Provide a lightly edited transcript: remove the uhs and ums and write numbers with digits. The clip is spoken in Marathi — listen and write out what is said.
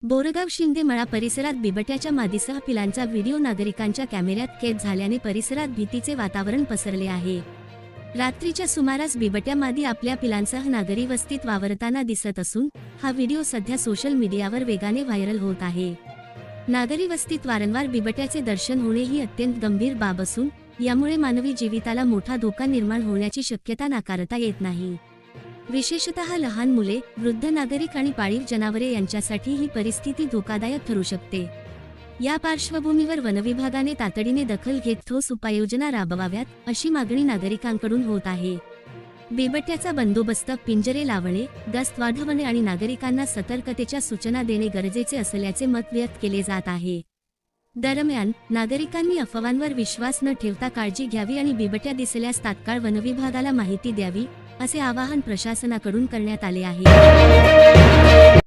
बोरगाव शिंदेमळा परिसरात बिबट्याच्या मादीसह पिलांचा व्हिडिओ नागरिकांच्या कॅमेऱ्यात कैद झाल्याने परिसरात भीतीचे वातावरण पसरले आहे। रात्रीच्या सुमारास बिबट्या मादी आपल्या पिलांसह नागरी वस्तीत वावरताना दिसत असून हा व्हिडिओ सध्या सोशल मीडियावर वेगाने व्हायरल होत आहे। नागरी वस्तीत वारंवार बिबट्याचे दर्शन होणे ही अत्यंत गंभीर बाब असून यामुळे मानवी जीविताला मोठा धोका निर्माण होण्याची शक्यता नाकारता येत नाही। विशेषतः लहान मुले, वृद्ध नागरिक आणि पाळीव जनावरे यांच्यासाठी ही परिस्थिती धोकादायक ठरू शकते। या पार्श्वभूमीवर वनविभागाने तातडीने दखल घेत ठोस उपाययोजना राबवाव्यात, अशी मागणी नागरिकांकडून होत आहे। बिबट्याचा बंदोबस्त, पिंजरे लावणे, गस्त वाढवणे आणि नागरिकांना सतर्कतेच्या सूचना देणे गरजेचे असल्याचे मत व्यक्त केले जात आहे। दरम्यान, नागरिकांनी अफवांवर विश्वास न ठेवता काळजी घ्यावी आणि बिबट्या दिसल्यास तात्काळ वनविभागाला माहिती द्यावी, असे आवाहन प्रशासनाकडून करण्यात आले आहे।